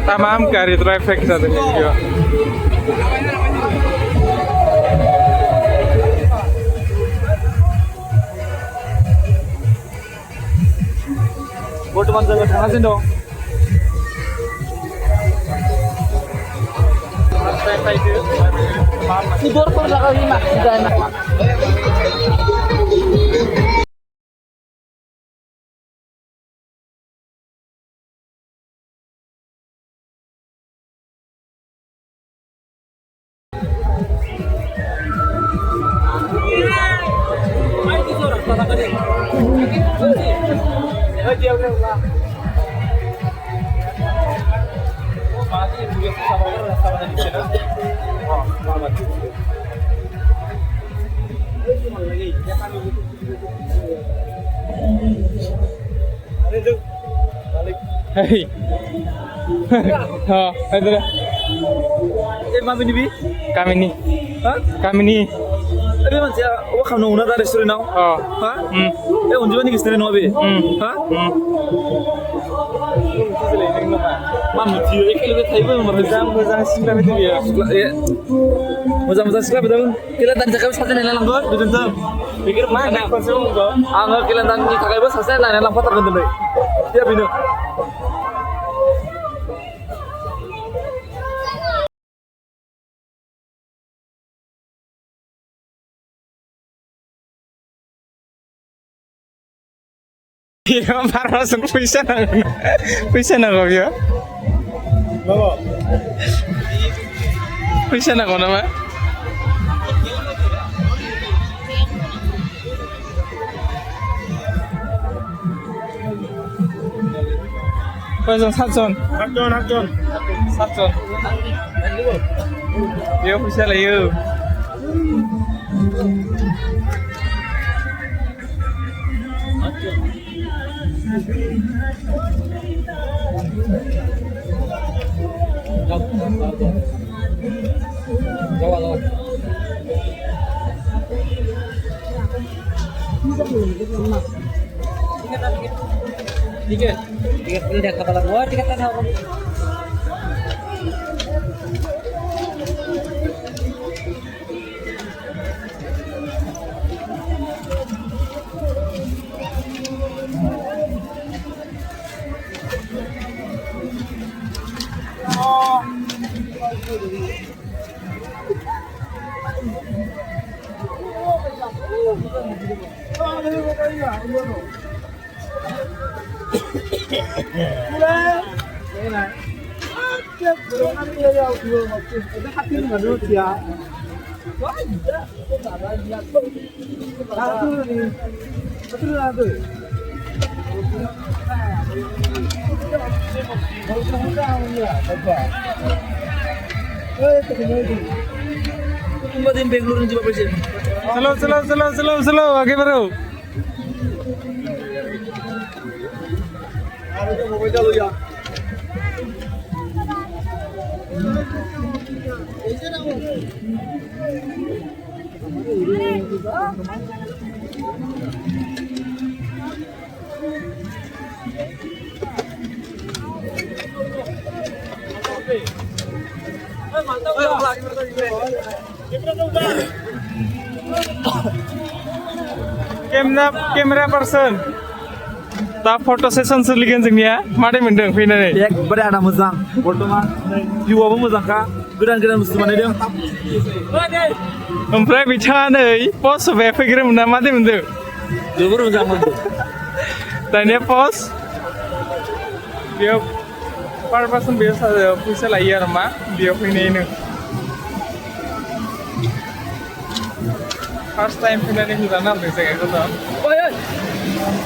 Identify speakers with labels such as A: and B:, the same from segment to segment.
A: Tamam गाड़ी traffic जादों juga. बर्तमान जायगायाव थांगासिनो दं.
B: Sudor jaga 5 sudah enak.
A: Hei, itu dah.
B: Mana ini bi?
A: Kami ni.
B: Hah?
A: Kami ni.
B: Tapi macam awak kamu nak ada restoran now?
A: Oh.
B: Hah? Unjuk ni kisah ni nabi? Hah? Mam dia kalau kita ibu mazang sekolah itu dia. Mazang sekolah betul. Kita tadi cakap sahaja nelan langgar, betul tak? Pikir mana konsep itu? Angga kita tadi cakap ibu sahaja nelan lang foto betul tak? Dia bina.
A: Iya, parah langsung bisa nak kau ya?
B: Bawa.
A: Bisa nak kau nama? Pasang Satson. Dia bisa lah you.
B: Tiket udah kepala gua, tiket ada apa? Bengaluru coba pergi.
A: Slow, आगे बढ़ो. Kamera person. Tak foto session seligan jengnya, mana mendeng fina ni.
B: Ya, berada muzang. Bottoman, view apa muzang ka? Gedan mesti mana dia?
A: Omprai bicara ni, pos web fikir mana mana mendeng.
B: Jujur muzang mana?
A: Tanya pos, dia per person biasa puasa layar mah, dia fina ini. First time fina ni kita nak bisa kita tahu.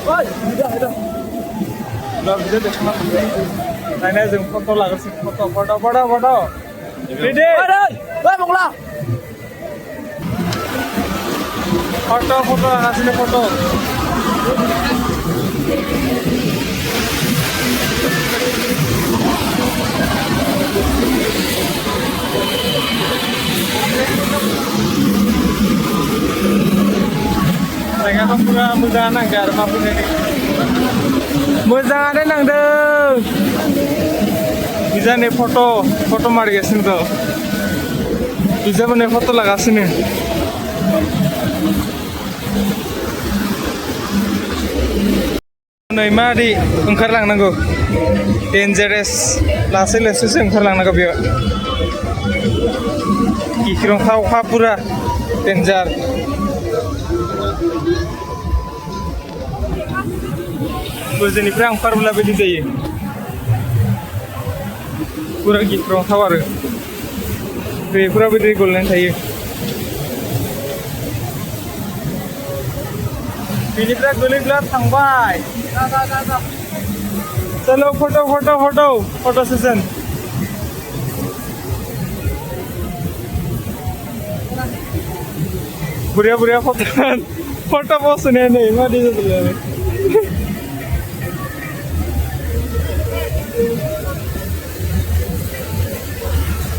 B: Oi, dah.
A: Dah bisa deh, mana? Tanya jeng foto lagu sih, foto. Ready?
B: Oi, mongla.
A: Foto, hasilnya foto. Saya kan pura muda nanggar, maafin ini. Muda ada nang deh. Bisa nih foto marigasin tuh. Bisa nih foto lagasin nih. नै मा दै ओंखारलांनांगौ डेन्जारेस लासै लासैसो ओंखारलांनांगौ बेयाव गिख्रंथाव हा पुरा डेन्जार गोजौनिफ्राय ओंखारब्ला बिदि जायो पुरा गिख्रंथाव आरो दैफोराबो दै गलायनानै थायो बिनिफ्राय गोलैब्ला थांबाय चलो फोटो सेशन बुढ़िया फोटो बसने नहीं मादी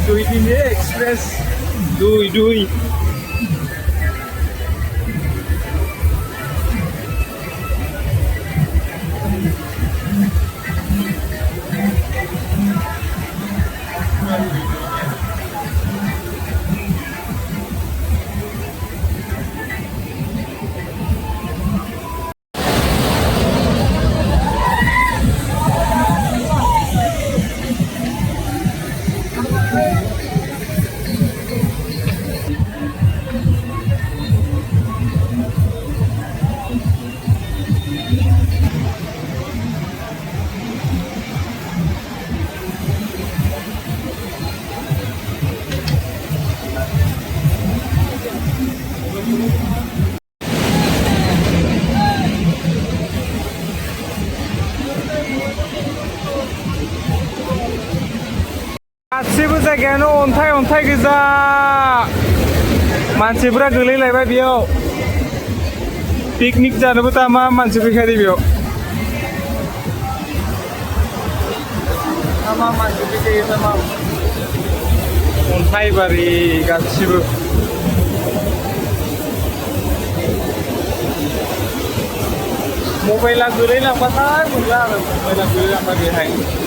A: दुई एक्सप्रेस दुई गासिबो जायगायानो अन्थाइ गोजा मानसिफोरा गोलैलायबाय बेयाव पिकनिक जानोबो तामा मानसि फैखायो बेयाव तामा मानसि फैखायो तामा अन्थाइ बारि गासिबो मबाइला गोलैलांबाथाय मोनला आरो मबाइला गोलैलांबा बेहाय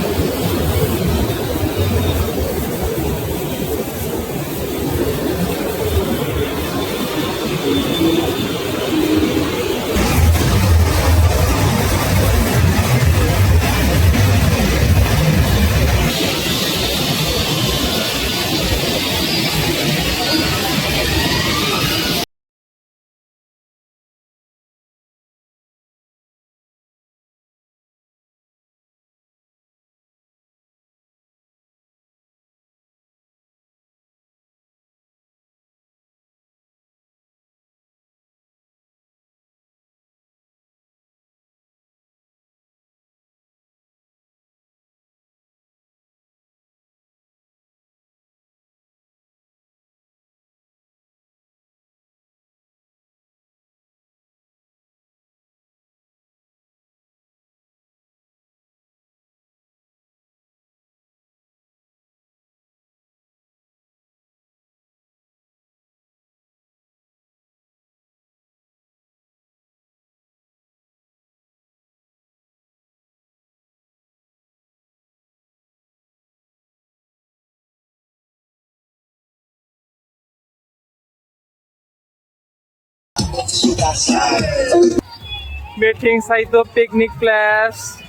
A: Meeting site of picnic place.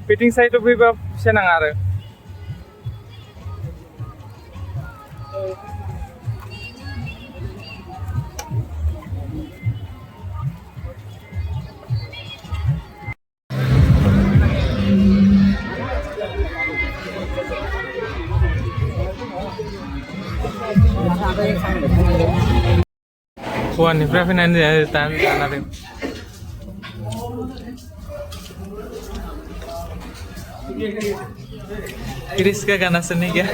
A: Meeting site of people senang are. Hauwanनिफ्राय फैनानै दानादों Kriska ganas nih ya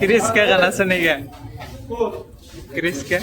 A: Kriska ganas nih ya Kriska